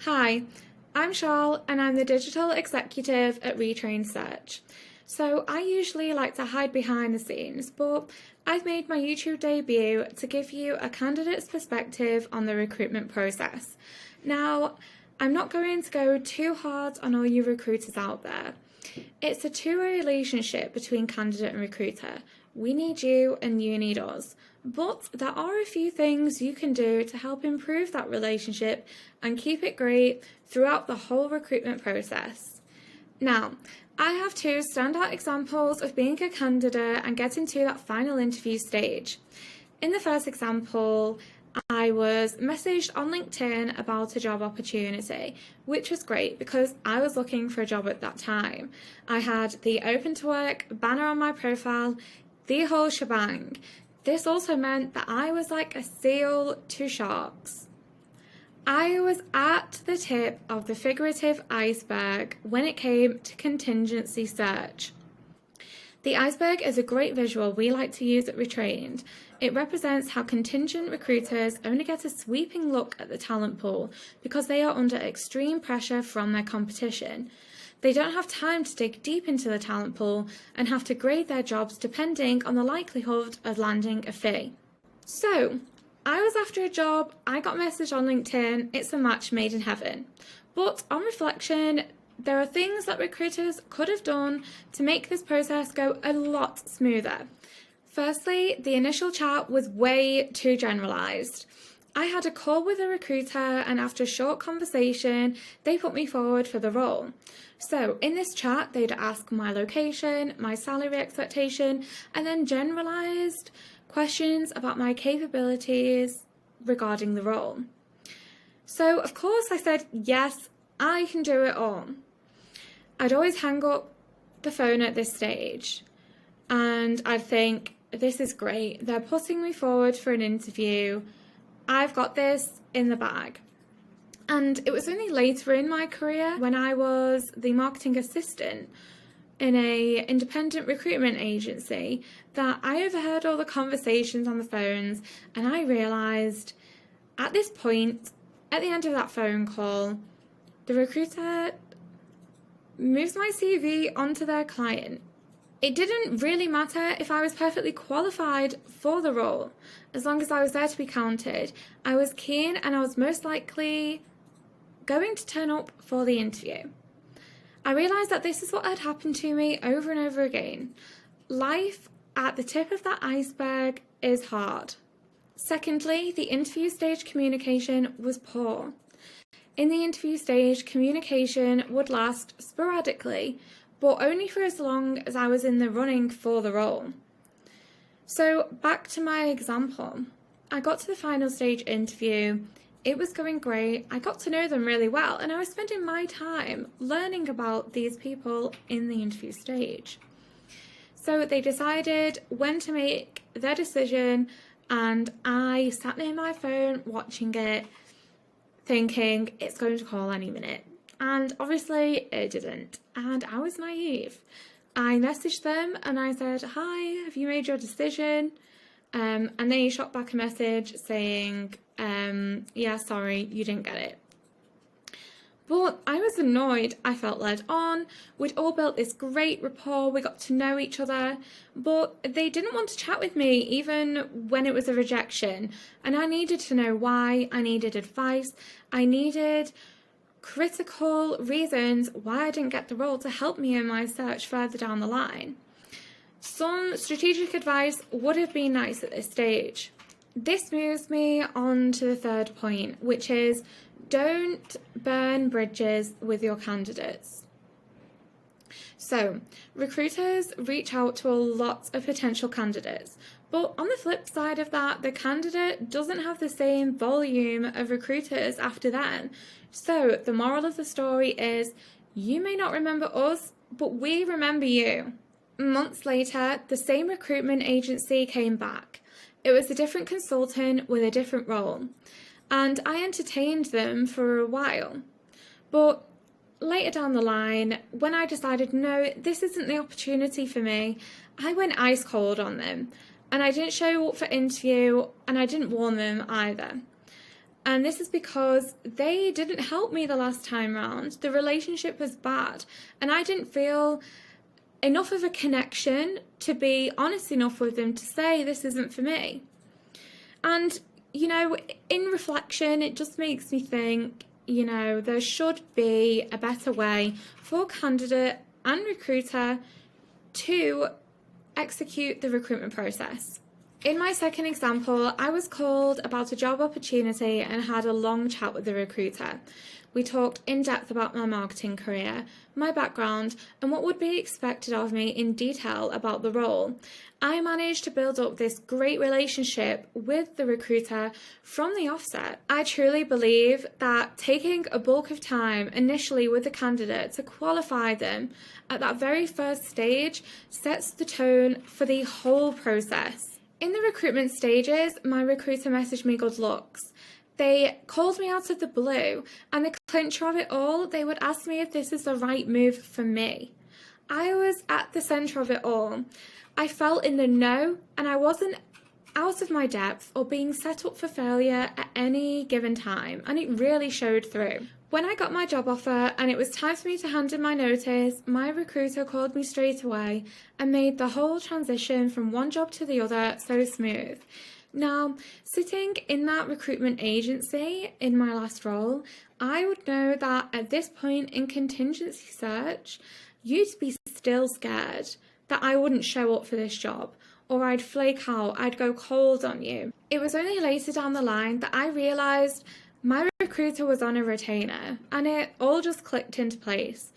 Hi, I'm Charl and I'm the digital executive at Retrained Search. So I usually like to hide behind the scenes, but I've made my YouTube debut to give you a candidate's perspective on the recruitment process. Now, I'm not going to go too hard on all you recruiters out there. It's a two-way relationship between candidate and recruiter. We need you and you need us. But there are a few things you can do to help improve that relationship and keep it great throughout the whole recruitment process. Now, I have two standout examples of being a candidate and getting to that final interview stage. In the first example, I was messaged on LinkedIn about a job opportunity, which was great because I was looking for a job at that time. I had the open to work banner on my profile, the whole shebang. This also meant that I was like a seal to sharks. I was at the tip of the figurative iceberg when it came to contingency search. The iceberg is a great visual we like to use at Retrained. It represents how contingent recruiters only get a sweeping look at the talent pool because they are under extreme pressure from their competition. They don't have time to dig deep into the talent pool and have to grade their jobs depending on the likelihood of landing a fee. So, I was after a job, I got a message on LinkedIn, it's a match made in heaven. But on reflection, there are things that recruiters could have done to make this process go a lot smoother. Firstly, the initial chat was way too generalised. I had a call with a recruiter and after a short conversation, they put me forward for the role. So in this chat, they'd ask my location, my salary expectation, and then generalised questions about my capabilities regarding the role. So of course I said, yes, I can do it all. I'd always hang up the phone at this stage and I'd think, this is great. They're putting me forward for an interview. I've got this in the bag. And it was only later in my career when I was the marketing assistant in an independent recruitment agency that I overheard all the conversations on the phones and I realised at this point, at the end of that phone call, the recruiter moves my CV onto their client. It didn't really matter if I was perfectly qualified for the role, as long as I was there to be counted. I was keen and I was most likely going to turn up for the interview. I realised that this is what had happened to me over and over again. Life at the tip of that iceberg is hard. Secondly, the interview stage communication was poor. In the interview stage, communication would last sporadically, but only for as long as I was in the running for the role. So back to my example. I got to the final stage interview. It was going great. I got to know them really well and I was spending my time learning about these people in the interview stage. So they decided when to make their decision and I sat near my phone watching it, thinking it's going to call any minute. And obviously it didn't. And I was naive. I messaged them and I said, hi, have you made your decision? And they shot back a message saying, yeah, sorry, you didn't get it. But I was annoyed. I felt led on. We'd all built this great rapport. We got to know each other. But they didn't want to chat with me even when it was a rejection. And I needed to know why. I needed advice. I needed critical reasons why I didn't get the role to help me in my search further down the line. Some strategic advice would have been nice at this stage. This moves me on to the third point, which is don't burn bridges with your candidates. So, recruiters reach out to a lot of potential candidates, but on the flip side of that, the candidate doesn't have the same volume of recruiters after then. So, the moral of the story is you may not remember us, but we remember you. Months later, the same recruitment agency came back. It was a different consultant with a different role, and I entertained them for a while. But later down the line, when I decided, no, this isn't the opportunity for me, I went ice cold on them, and I didn't show up for interview, and I didn't warn them either. And this is because they didn't help me the last time round. The relationship was bad, and I didn't feel enough of a connection to be honest enough with them to say this isn't for me. And, you know, in reflection, it just makes me think, you know, there should be a better way for candidate and recruiter to execute the recruitment process. In my second example, I was called about a job opportunity and had a long chat with the recruiter. We talked in depth about my marketing career, my background, and what would be expected of me in detail about the role. I managed to build up this great relationship with the recruiter from the offset. I truly believe that taking a bulk of time initially with the candidate to qualify them at that very first stage sets the tone for the whole process. In the recruitment stages, my recruiter messaged me good looks. They called me out of the blue, and the clincher of it all, they would ask me if this is the right move for me. I was at the centre of it all. I felt in the know, and I wasn't out of my depth or being set up for failure at any given time, and it really showed through. When I got my job offer and it was time for me to hand in my notice, my recruiter called me straight away and made the whole transition from one job to the other so smooth. Now, sitting in that recruitment agency in my last role, I would know that at this point in contingency search, you'd be still scared that I wouldn't show up for this job, or I'd flake out, I'd go cold on you. It was only later down the line that I realised my recruiter was on a retainer, and it all just clicked into place.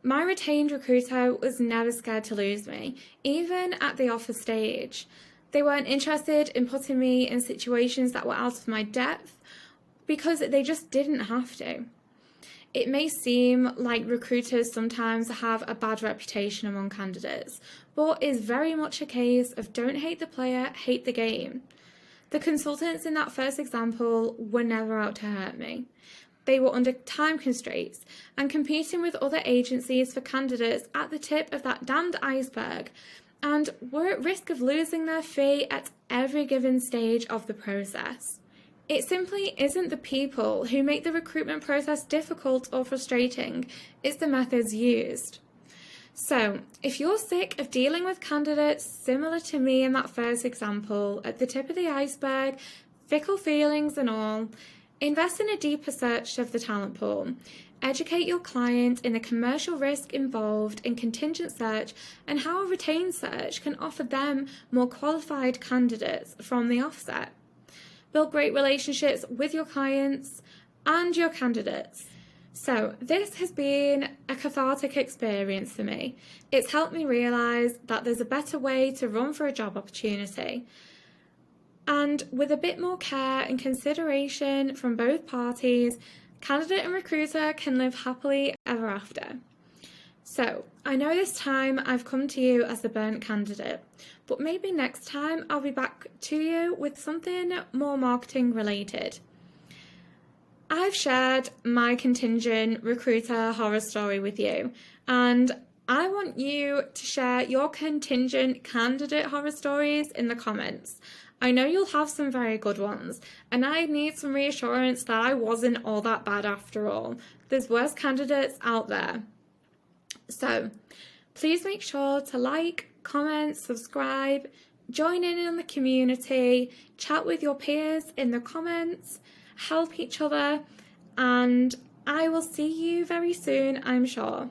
My retained recruiter was never scared to lose me, even at the offer stage. They weren't interested in putting me in situations that were out of my depth because they just didn't have to. It may seem like recruiters sometimes have a bad reputation among candidates, but is very much a case of don't hate the player, hate the game. The consultants in that first example were never out to hurt me. They were under time constraints and competing with other agencies for candidates at the tip of that damned iceberg, and were at risk of losing their fee at every given stage of the process. It simply isn't the people who make the recruitment process difficult or frustrating, it's the methods used. So, if you're sick of dealing with candidates similar to me in that first example, at the tip of the iceberg, fickle feelings and all, invest in a deeper search of the talent pool. Educate your client in the commercial risk involved in contingent search and how a retained search can offer them more qualified candidates from the offset. Build great relationships with your clients and your candidates. So this has been a cathartic experience for me. It's helped me realise that there's a better way to run for a job opportunity. And with a bit more care and consideration from both parties, candidate and recruiter can live happily ever after. So, I know this time I've come to you as the burnt candidate, but maybe next time I'll be back to you with something more marketing related. I've shared my contingent recruiter horror story with you, and I want you to share your contingent candidate horror stories in the comments. I know you'll have some very good ones, and I need some reassurance that I wasn't all that bad after all. There's worse candidates out there. So, please make sure to like, comment, subscribe, join in on the community, chat with your peers in the comments, help each other, and I will see you very soon, I'm sure.